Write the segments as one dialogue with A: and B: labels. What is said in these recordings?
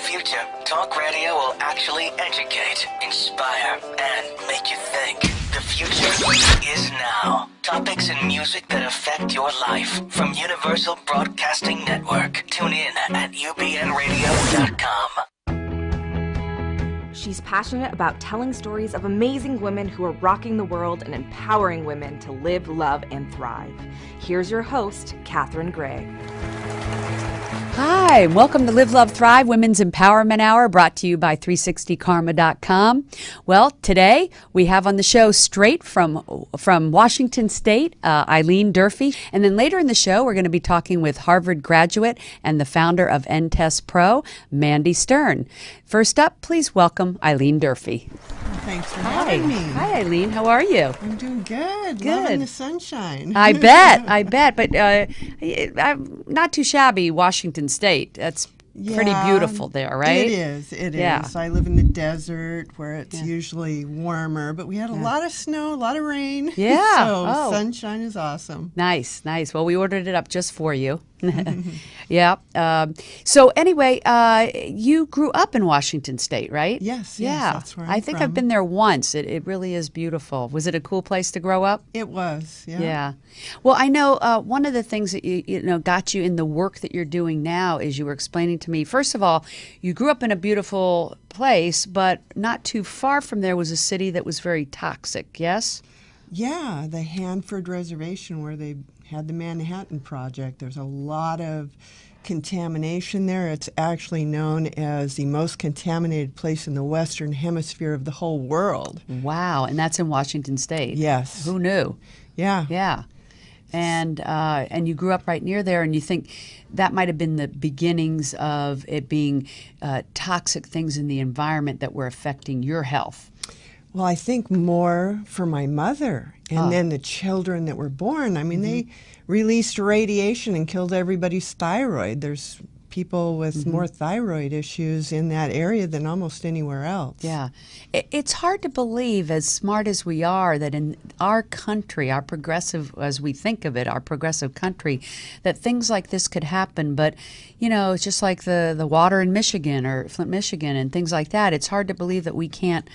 A: future, talk radio will actually educate, inspire, and make you think. The future is now. Topics and music that affect your life from Universal Broadcasting Network. Tune in at ubnradio.com.
B: She's passionate about telling stories of amazing women who are rocking the world and empowering women to live, love, and thrive. Here's your host, Katherine Gray.
C: Hi, welcome to Live, Love, Thrive Women's Empowerment Hour, brought to you by 360karma.com. Well, today we have on the show straight from Washington State, Eileen Durfee. And then later in the show, we're going to be talking with Harvard graduate and the founder of EndTest Pro, Mandy Stern. First up, please welcome Eileen Durfee.
D: Thanks for having me.
C: Hi, Eileen. How are you?
D: I'm doing good.
C: Good.
D: Loving the sunshine.
C: I bet. But I'm not too shabby, Washington State. That's pretty beautiful there, right?
D: It is. I live in the desert where it's usually warmer, but we had a lot of snow, a lot of rain.
C: Yeah.
D: So sunshine is awesome.
C: Nice. Well, we ordered it up just for you. Yeah. So anyway, you grew up in Washington State, right?
D: Yes.
C: Yeah.
D: That's where
C: I think I've been there once. It really is beautiful. Was it a cool place to grow up?
D: It was. Yeah.
C: Yeah. Well, I know one of the things that you know got you in the work that you're doing now is you were explaining to me. First of all, you grew up in a beautiful place, but not too far from there was a city that was very toxic. Yes.
D: Yeah, the Hanford Reservation where they had the Manhattan Project. There's a lot of contamination there. It's actually known as the most contaminated place in the Western Hemisphere of the whole world.
C: Wow, and that's in Washington State.
D: Yes.
C: Who knew?
D: Yeah.
C: Yeah. And you grew up right near there, and you think that might have been the beginnings of it being toxic things in the environment that were affecting your health.
D: Well, I think more for my mother and then the children that were born. I mean, they released radiation and killed everybody's thyroid. There's people with more thyroid issues in that area than almost anywhere else.
C: Yeah. It's hard to believe, as smart as we are, that in our country, our progressive, as we think of it, our progressive country, that things like this could happen. But, you know, it's just like the water in Michigan or Flint, Michigan and things like that. It's hard to believe that we can't,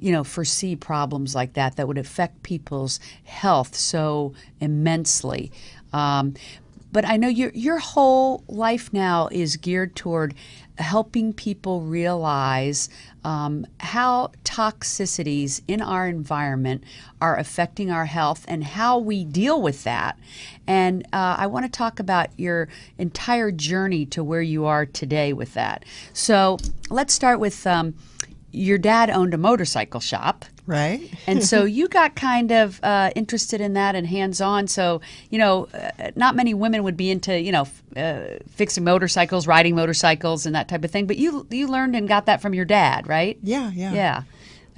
C: you know, foresee problems like that would affect people's health so immensely. But I know your whole life now is geared toward helping people realize how toxicities in our environment are affecting our health and how we deal with that. And I want to talk about your entire journey to where you are today with that. So let's start with your dad owned a motorcycle shop.
D: Right.
C: And so you got kind of interested in that and hands-on. So, you know, not many women would be into, you know, fixing motorcycles, riding motorcycles and that type of thing. But you learned and got that from your dad, right?
D: Yeah.
C: Yeah.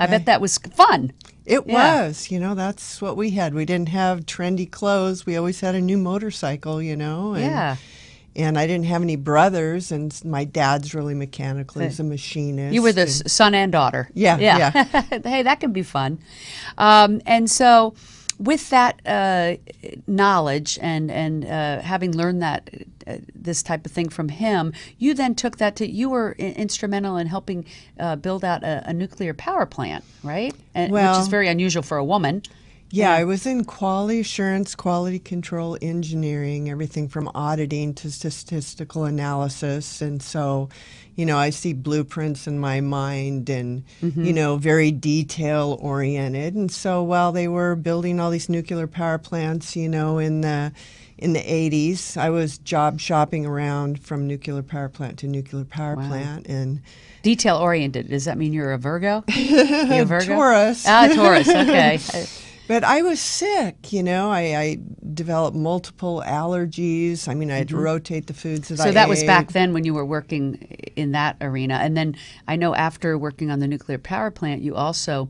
C: I bet that was fun.
D: It was. You know, that's what we had. We didn't have trendy clothes. We always had a new motorcycle, you know. And, and I didn't have any brothers, and my dad's really mechanical. He's a machinist.
C: You were the son and daughter.
D: Yeah.
C: Hey, that can be fun. And so with that knowledge and having learned that this type of thing from him, you then took that to, you were instrumental in helping build out a nuclear power plant, right? Which is very unusual for a woman.
D: Yeah, I was in quality assurance, quality control, engineering, everything from auditing to statistical analysis. And so, you know, I see blueprints in my mind and, you know, very detail oriented. And so while they were building all these nuclear power plants, you know, in the 80s, I was job shopping around from nuclear power plant to nuclear power plant. And
C: detail oriented, does that mean you're a Virgo? You a Virgo?
D: Taurus.
C: Taurus, okay.
D: But I was sick, you know. I developed multiple allergies. I mean, I had to rotate the foods that I ate.
C: So that was back then when you were working in that arena. And then I know after working on the nuclear power plant, you also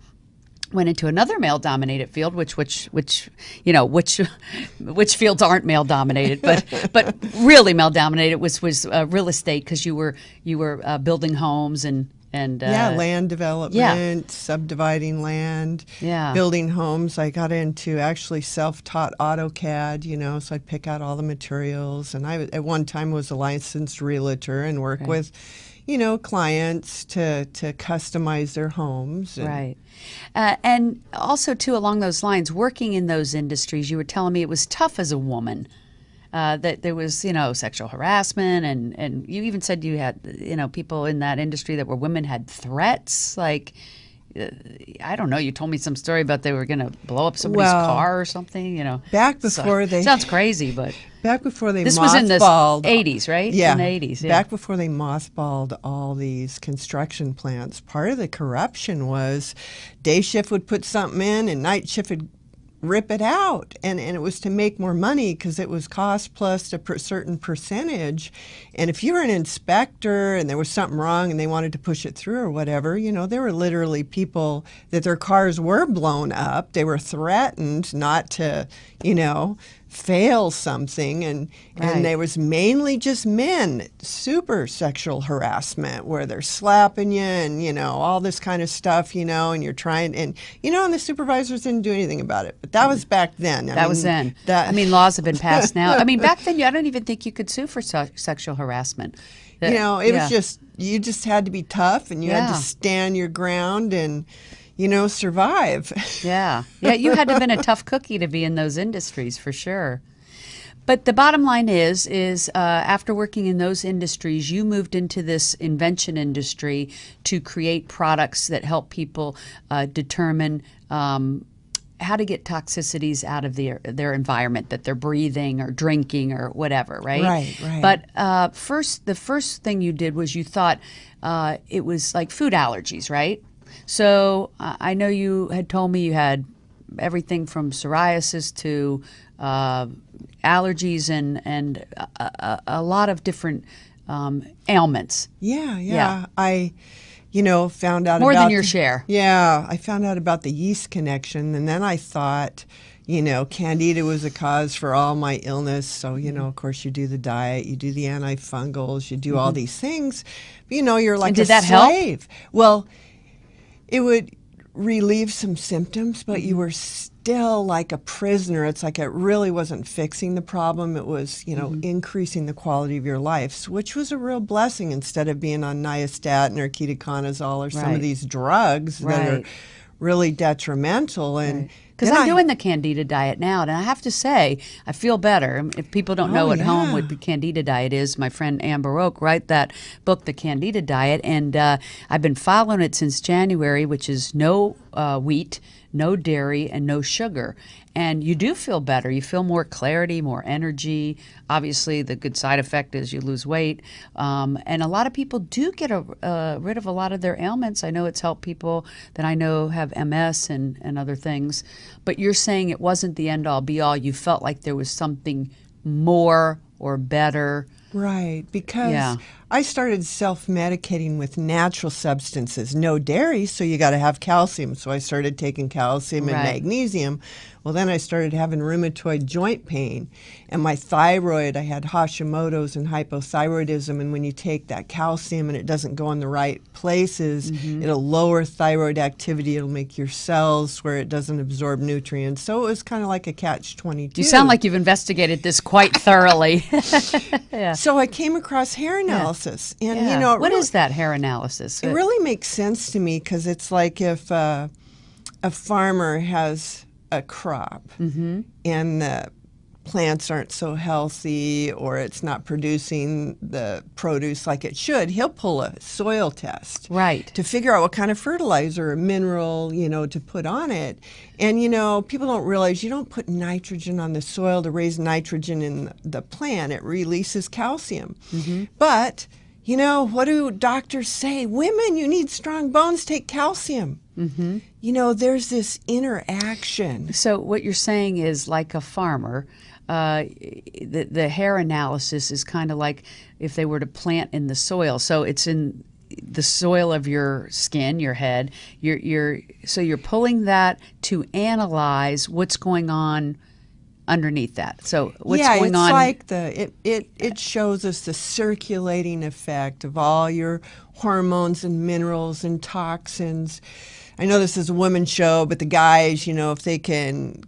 C: went into another male-dominated field, which fields aren't male-dominated, but really male-dominated was real estate, because you were building homes and
D: land development, subdividing land, building homes. I got into actually self-taught AutoCAD, you know, so I'd pick out all the materials. And I at one time was a licensed realtor and work with, clients to customize their homes.
C: Right. And also, too, along those lines, working in those industries, you were telling me it was tough as a woman. That there was, sexual harassment, and you even said you had, people in that industry that were women had threats. Like, I don't know, you told me some story about they were going to blow up somebody's car or something,
D: Back before they...
C: Sounds crazy, but...
D: Back before they
C: this
D: mothballed...
C: was in the 80s, right?
D: Yeah.
C: In the 80s, yeah.
D: Back before they mothballed all these construction plants, part of the corruption was day shift would put something in and night shift would rip it out, and it was to make more money because it was cost plus a certain percentage. And if you were an inspector and there was something wrong and they wanted to push it through or whatever, there were literally people that their cars were blown up. They were threatened not to, fail something, and there was mainly just men, super sexual harassment where they're slapping you and all this kind of stuff, and you're trying, and and the supervisors didn't do anything about it. But that was back then.
C: That was then. Laws have been passed now. Back then I don't even think you could sue for sexual harassment.
D: It was just, you just had to be tough, and you had to stand your ground and survive.
C: Yeah, you had to have been a tough cookie to be in those industries, for sure. But the bottom line is after working in those industries, you moved into this invention industry to create products that help people determine how to get toxicities out of their environment that they're breathing or drinking or whatever, right?
D: Right.
C: But the first thing you did was you thought it was like food allergies, right? So I know you had told me you had everything from psoriasis to allergies and a lot of different ailments.
D: Yeah. I found out
C: more
D: about
C: than your share.
D: Yeah, I found out about the yeast connection, and then I thought, candida was a cause for all my illness. So, of course, you do the diet, you do the antifungals, you do all these things. But, you're like
C: did that
D: slave.
C: Help?
D: Well, it would relieve some symptoms, but you were still like a prisoner. It's like it really wasn't fixing the problem. It was, increasing the quality of your life, which was a real blessing instead of being on nystatin or ketoconazole or some of these drugs that are really detrimental. And
C: because I'm doing the candida diet now, and I have to say, I feel better. If people don't know at home what the candida diet is, my friend Amber Oak wrote that book, The Candida Diet, and I've been following it since January, which is no wheat, no dairy, and no sugar. And you do feel better. You feel more clarity, more energy. Obviously, the good side effect is you lose weight. And a lot of people do get rid of a lot of their ailments. I know it's helped people that I know have MS and other things. But you're saying it wasn't the end-all, be-all. You felt like there was something more or better.
D: Right, because I started self-medicating with natural substances. No dairy, so you got to have calcium. So I started taking calcium and magnesium. Well, then I started having rheumatoid joint pain. And my thyroid, I had Hashimoto's and hypothyroidism. And when you take that calcium and it doesn't go in the right places, it'll lower thyroid activity. It'll make your cells where it doesn't absorb nutrients. So it was kind of like a catch-22.
C: You sound like you've investigated this quite thoroughly.
D: So I came across hair analysis. And,
C: what is that hair analysis?
D: It really makes sense to me because it's like if a farmer has a crop and the plants aren't so healthy or it's not producing the produce like it should, he'll pull a soil test to figure out what kind of fertilizer or mineral, to put on it. And, people don't realize you don't put nitrogen on the soil to raise nitrogen in the plant. It releases calcium. But, what do doctors say? Women, you need strong bones, take calcium. There's this interaction.
C: So what you're saying is, like a farmer, the hair analysis is kind of like if they were to plant in the soil. So it's in the soil of your skin, your head. So you're pulling that to analyze what's going on underneath that. So what's going on?
D: Yeah, it's like it shows us the circulating effect of all your hormones and minerals and toxins. I know this is a women's show, but the guys, if they can,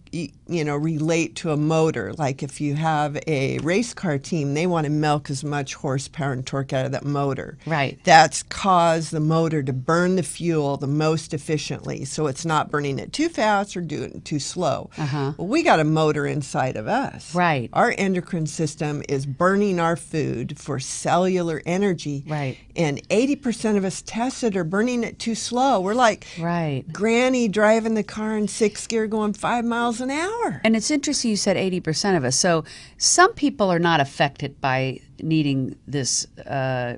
D: relate to a motor, like if you have a race car team, they want to milk as much horsepower and torque out of that motor.
C: Right.
D: That's caused the motor to burn the fuel the most efficiently, so it's not burning it too fast or doing it too slow.
C: Uh-huh.
D: Well, we got a motor inside of us.
C: Right.
D: Our endocrine system is burning our food for cellular energy.
C: Right.
D: And 80% of us tested are burning it too slow. We're like
C: Right.
D: Granny driving the car in sixth gear going 5 miles an hour.
C: And it's interesting you said 80% of us. So some people are not affected by needing this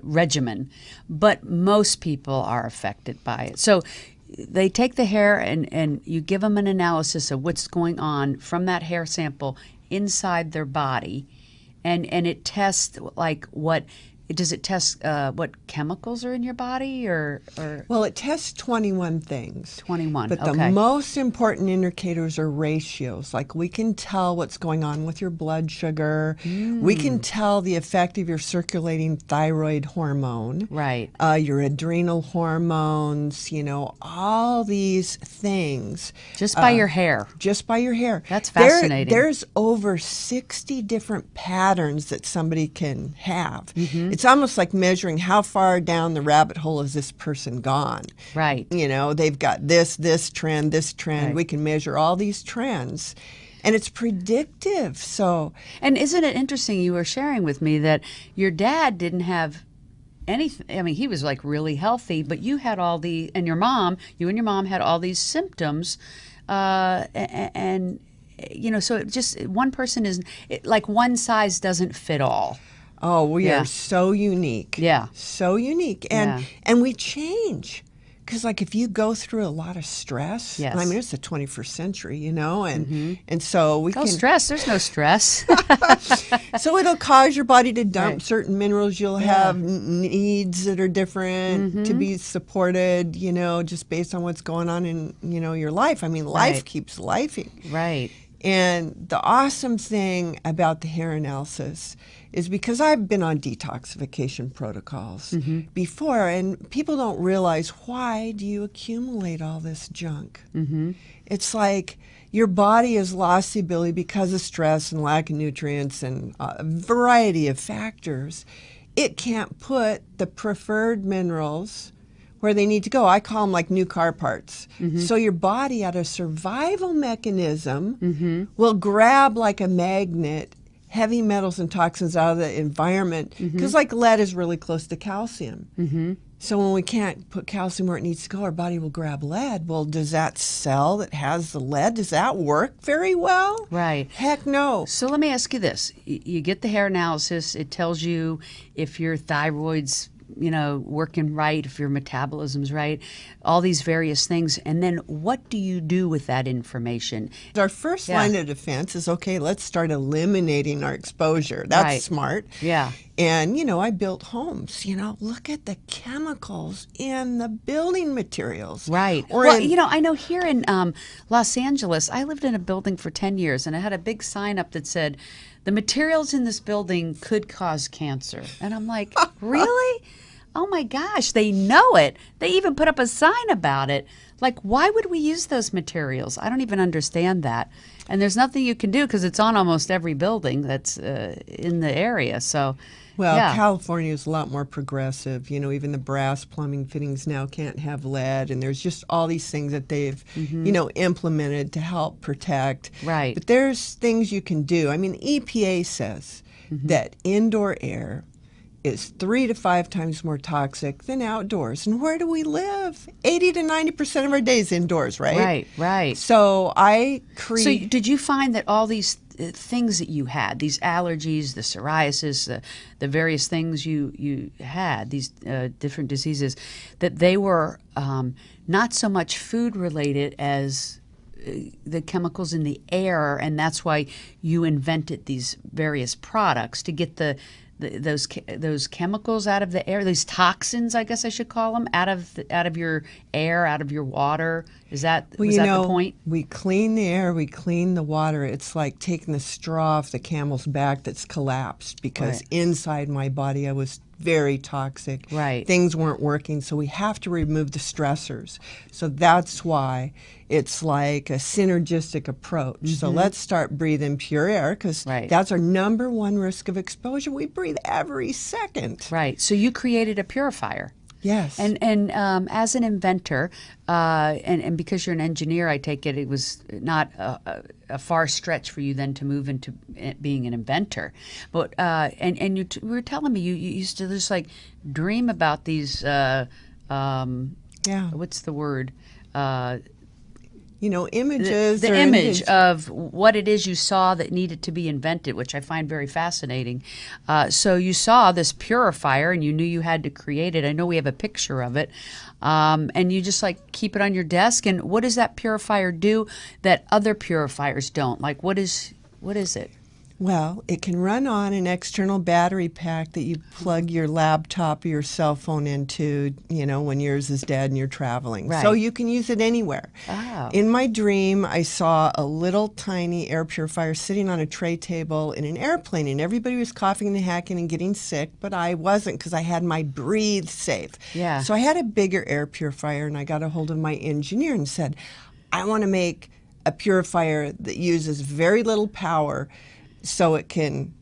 C: regimen, but most people are affected by it. So they take the hair and you give them an analysis of what's going on from that hair sample inside their body, and it tests like what. Does it test what chemicals are in your body or?
D: Well, it tests 21 things.
C: 21,
D: But
C: okay.
D: the most important indicators are ratios. Like we can tell what's going on with your blood sugar. We can tell the effect of your circulating thyroid hormone.
C: Right.
D: Your adrenal hormones, all these things.
C: Just by your hair.
D: Just by your hair.
C: That's fascinating.
D: There's over 60 different patterns that somebody can have. It's almost like measuring how far down the rabbit hole has this person gone.
C: Right.
D: They've got this trend, this trend.
C: Right.
D: We can measure all these trends. And it's predictive. So,
C: And isn't it interesting you were sharing with me that your dad didn't have anything? I mean, he was like really healthy, but you had all the, and you and your mom had all these symptoms. And so it just, one person is, like one size doesn't fit all.
D: oh, we are so unique.
C: Yeah.
D: So unique. And we change. Because, like, if you go through a lot of stress,
C: Yes.
D: and I mean, it's the 21st century, and so we can.
C: Stress. There's no stress.
D: So it'll cause your body to dump
C: Right.
D: certain minerals. You'll have needs that are different to be supported, just based on what's going on in, your life. I mean, life
C: Right.
D: keeps lifing.
C: Right.
D: And the awesome thing about the hair analysis is because I've been on detoxification protocols before, and people don't realize, why do you accumulate all this junk? It's like your body has lost the ability because of stress and lack of nutrients and a variety of factors. It can't put the preferred minerals where they need to go. I call them like new car parts. So your body, out of survival mechanism, will grab like a magnet heavy metals and toxins out of the environment, because like lead is really close to calcium. So when we can't put calcium where it needs to go, our body will grab lead. Well, does that cell that has the lead, does that work very well?
C: Right.
D: Heck no.
C: So let me ask you this. You get the hair analysis. It tells you if your thyroid's working right, if your metabolism's right, all these various things. And then what do you do with that information?
D: Our first line of defense is, okay, let's start eliminating our exposure. That's
C: Right.
D: smart.
C: Yeah.
D: And, I built homes. Look at the chemicals in the building materials.
C: Right.
D: Or
C: Well,
D: in,
C: I know here in Los Angeles, I lived in a building for 10 years, and I had a big sign up that said, the materials in this building could cause cancer. And I'm like, really? Oh my gosh, they know it. They even put up a sign about it. Like, why would we use those materials? I don't even understand that. And there's nothing you can do because it's on almost every building that's in the area. So,
D: well,
C: yeah.
D: California is a lot more progressive. Even the brass plumbing fittings now can't have lead, and there's just all these things that they've, implemented to help protect.
C: Right.
D: But there's things you can do. I mean, EPA says that indoor air is 3 to 5 times more toxic than outdoors. And where do we live? 80 to 90% of our days indoors, right?
C: Right, right.
D: So
C: So did you find that all these things that you had, these allergies, the psoriasis, the various things you had, these different diseases, that they were not so much food related as the chemicals in the air, and that's why you invented these various products to get those chemicals out of the air, these toxins, I guess I should call them, out of your air, out of your water. Was that the point?
D: We clean the air, we clean the water. It's like taking the straw off the camel's back that's collapsed, because
C: Right.
D: inside my body I was very toxic.
C: Right.
D: Things weren't working, so we have to remove the stressors. So that's why it's like a synergistic approach. So let's start breathing pure air, because that's our number one risk of exposure. We breathe every second.
C: Right. So you created a purifier.
D: Yes.
C: And as an inventor, and because you're an engineer, I take it was not a far stretch for you then to move into being an inventor. But and you were telling me you used to just like dream about these. What's the word?
D: Images.
C: The image of what it is you saw that needed to be invented, which I find very fascinating. So you saw this purifier and you knew you had to create it. I know we have a picture of it. And you just like keep it on your desk. And what does that purifier do that other purifiers don't? Like what is it?
D: Well, it can run on an external battery pack that you plug your laptop or your cell phone into, when yours is dead and you're traveling.
C: Right.
D: So you can use it anywhere.
C: Oh.
D: In my dream, I saw a little tiny air purifier sitting on a tray table in an airplane, and everybody was coughing and hacking and getting sick, but I wasn't because I had my breathe safe.
C: Yeah.
D: So I had a bigger air purifier, and I got a hold of my engineer and said, I want to make a purifier that uses very little power so it can,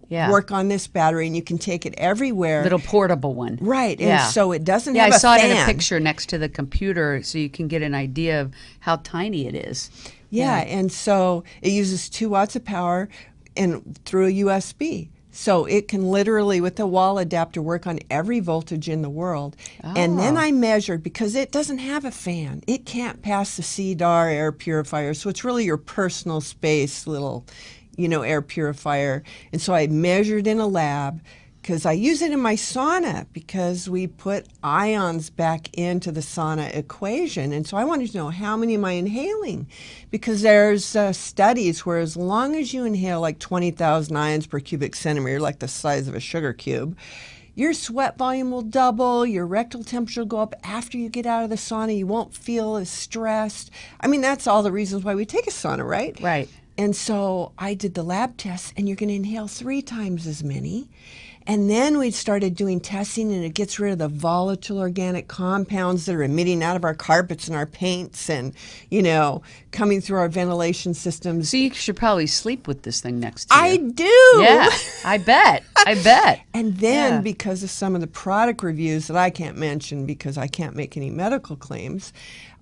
D: work on this battery, and you can take it everywhere.
C: Little portable one.
D: Right,
C: Yeah.
D: and so it doesn't have a fan.
C: I saw it in a picture next to the computer so you can get an idea of how tiny it is.
D: Yeah, and so it uses 2 watts of power and through a USB. So it can literally, with a wall adapter, work on every voltage in the world.
C: Oh.
D: And then I measured, because it doesn't have a fan. It can't pass the CDAR air purifier, so it's really your personal space little air purifier. And so I measured in a lab, because I use it in my sauna, because we put ions back into the sauna equation. And so I wanted to know, how many am I inhaling? Because there's studies where as long as you inhale like 20,000 ions per cubic centimeter, like the size of a sugar cube, your sweat volume will double, your rectal temperature will go up after you get out of the sauna, you won't feel as stressed. I mean, that's all the reasons why we take a sauna, right?
C: Right.
D: And so I did the lab tests, and you're going to inhale 3 times as many. And then we started doing testing, and it gets rid of the volatile organic compounds that are emitting out of our carpets and our paints and, coming through our ventilation systems.
C: So you should probably sleep with this thing next to you.
D: I do.
C: Yeah, I bet.
D: And then because of some of the product reviews that I can't mention because I can't make any medical claims,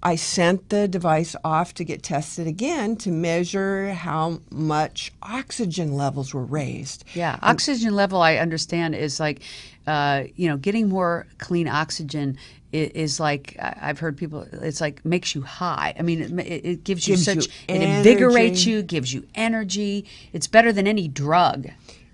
D: I sent the device off to get tested again to measure how much oxygen levels were raised.
C: Yeah, oxygen level, I understand, is like, getting more clean oxygen is like, I've heard people, it's like makes you high. I mean, it gives you such, it invigorates you, gives you energy. It's better than any drug.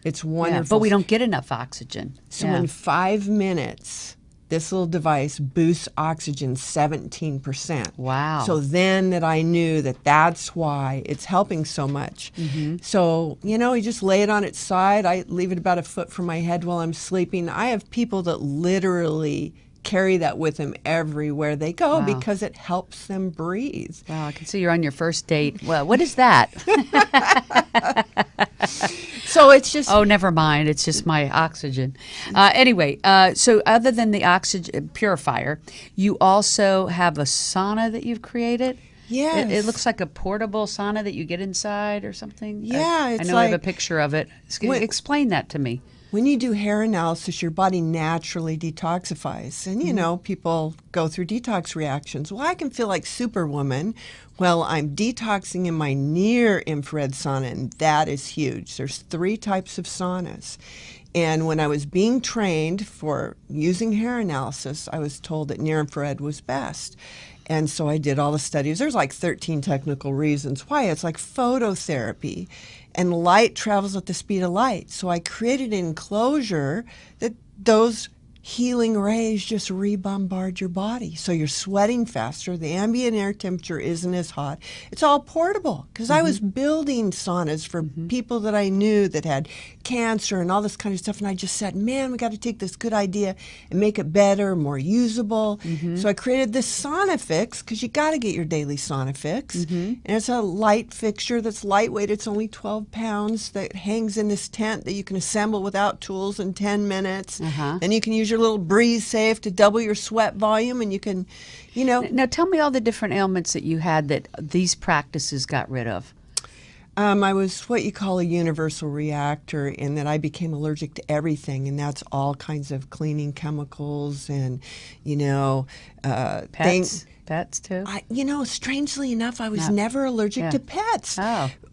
D: It's wonderful.
C: Yeah, but we don't get enough oxygen.
D: So in 5 minutes, this little device boosts oxygen 17%.
C: Wow.
D: So then that I knew that that's why it's helping so much. Mm-hmm. So, you just lay it on its side. I leave it about a foot from my head while I'm sleeping. I have people that literally carry that with them everywhere they go because it helps them breathe.
C: Wow, I can see you're on your first date. Well, what is that?
D: So it's just...
C: Oh, never mind. It's just my oxygen. Anyway, so other than the oxygen purifier, you also have a sauna that you've created?
D: Yes.
C: It looks like a portable sauna that you get inside or something?
D: Yeah,
C: I know I have a picture of it. Explain that to me.
D: When you do hair analysis, your body naturally detoxifies. And, people go through detox reactions. Well, I can feel like Superwoman. Well, I'm detoxing in my near-infrared sauna, and that is huge. There's 3 types of saunas. And when I was being trained for using hair analysis, I was told that near-infrared was best. And so I did all the studies. There's like 13 technical reasons why. It's like phototherapy. And light travels at the speed of light. So I created an enclosure that those healing rays just rebombard your body. So you're sweating faster. The ambient air temperature isn't as hot. It's all portable because I was building saunas for people that I knew that had cancer and all this kind of stuff. And I just said, man, we got to take this good idea and make it better, more usable. So I created this sauna fix, because you got to get your daily sauna fix. And it's a light fixture that's lightweight. It's only 12 pounds that hangs in this tent that you can assemble without tools in 10 minutes. And you can use your little breeze safe to double your sweat volume, and you can, you know.
C: Now tell me all the different ailments that you had that these practices got rid of.
D: I was what you call a universal reactor, in that I became allergic to everything, and that's all kinds of cleaning chemicals and, you know,
C: Pets? Pets too?
D: You know, strangely enough, I was never allergic to pets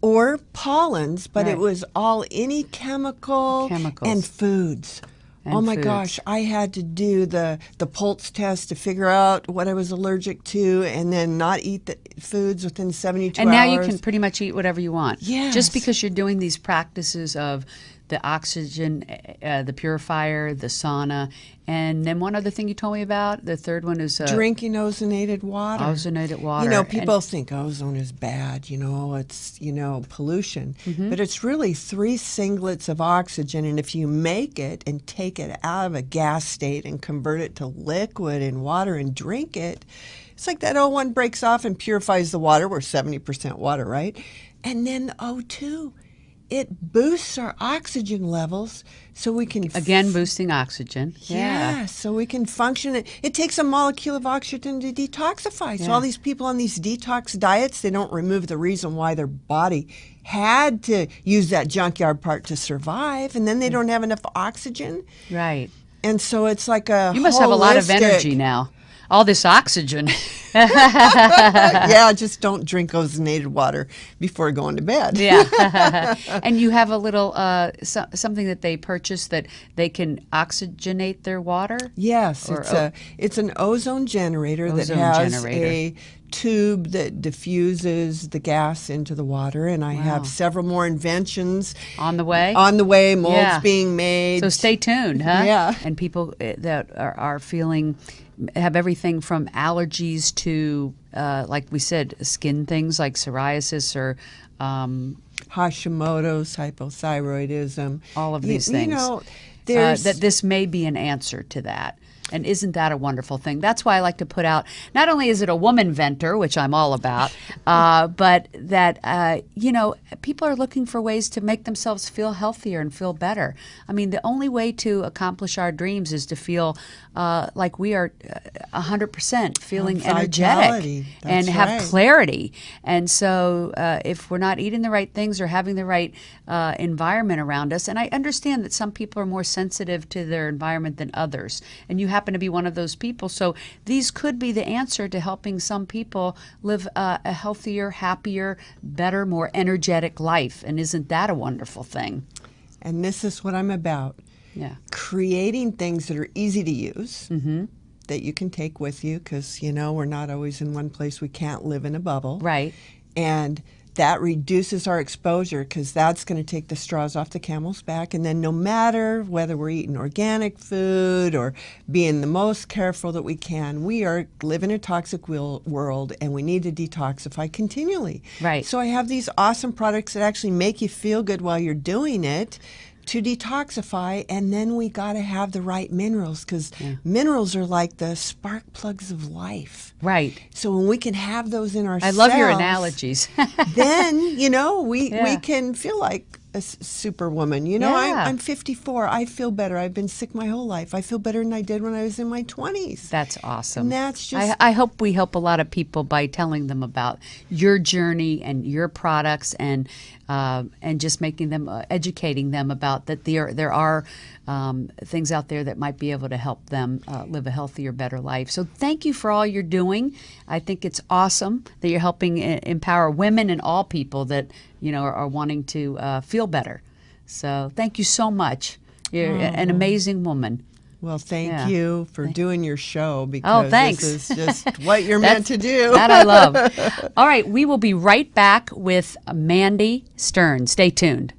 D: or pollens, but
C: Right.
D: it was all any chemicals and foods. Oh my gosh, I had to do the pulse test to figure out what I was allergic to, and then not eat the foods within 72 hours.
C: And now you can pretty much eat whatever you want.
D: Yes.
C: Just because you're doing these practices of the oxygen, the purifier, the sauna, and then one other thing you told me about, the third one is
D: drinking ozonated water.
C: Ozonated water.
D: You know, people think ozone is bad, you know, it's, you know, pollution. But it's really 3 singlets of oxygen, and if you make it and take it out of a gas state and convert it to liquid and water and drink it, it's like that O1 breaks off and purifies the water. We're 70% water, right? And then the O2, it boosts our oxygen levels so we can...
C: Again, boosting oxygen.
D: Yeah, so we can function. It takes a molecule of oxygen to detoxify. So all these people on these detox diets, they don't remove the reason why their body had to use that junkyard part to survive, and then they don't have enough oxygen.
C: Right.
D: And so it's like a
C: You must have a lot of energy now. All this oxygen.
D: Yeah, just don't drink ozonated water before going to bed.
C: Yeah. And you have a little something that they purchase that they can oxygenate their water?
D: Yes, it's an ozone generator that has a tube that diffuses the gas into the water, and I have several more inventions
C: on the way.
D: Molds being made.
C: So stay tuned, huh?
D: Yeah.
C: And people that are feeling, have everything from allergies to, like we said, skin things like psoriasis or
D: Hashimoto's, hypothyroidism.
C: All of these things.
D: You know, there's
C: that this may be an answer to that. And isn't that a wonderful thing? That's why I like to put out, not only is it a woman venter, which I'm all about, but that, you know, people are looking for ways to make themselves feel healthier and feel better. I mean, the only way to accomplish our dreams is to feel like we are 100% feeling energetic and have clarity. And so if we're not eating the right things or having the right environment around us, and I understand that some people are more sensitive to their environment than others, and you happen to be one of those people. So these could be the answer to helping some people live a healthier, happier, better, more energetic life. And isn't that a wonderful thing?
D: And this is what I'm about.
C: Yeah.
D: Creating things that are easy to use, that you can take with you, because, you know, we're not always in one place. We can't live in a bubble.
C: Right.
D: And that reduces our exposure, because that's going to take the straws off the camel's back. And then no matter whether we're eating organic food or being the most careful that we can, we are living a toxic world, and we need to detoxify continually.
C: Right.
D: So I have these awesome products that actually make you feel good while you're doing it, to detoxify, and then we got to have the right minerals, because minerals are like the spark plugs of life.
C: Right.
D: So when we can have those in our
C: I love your analogies.
D: then, you know, we can feel like a superwoman. You know, I'm 54. I feel better. I've been sick my whole life. I feel better than I did when I was in my 20s.
C: That's awesome.
D: And that's just...
C: I hope we help a lot of people by telling them about your journey and your products, and just making them, educating them about that there are things out there that might be able to help them live a healthier, better life. So thank you for all you're doing. I think it's awesome that you're helping empower women and all people that, you know, are wanting to feel better. So thank you so much. You're an amazing woman.
D: Well, thank you for doing your show, because
C: thanks.
D: this is just what you're meant to do.
C: That I love. All right, we will be right back with Mandy Stern. Stay tuned.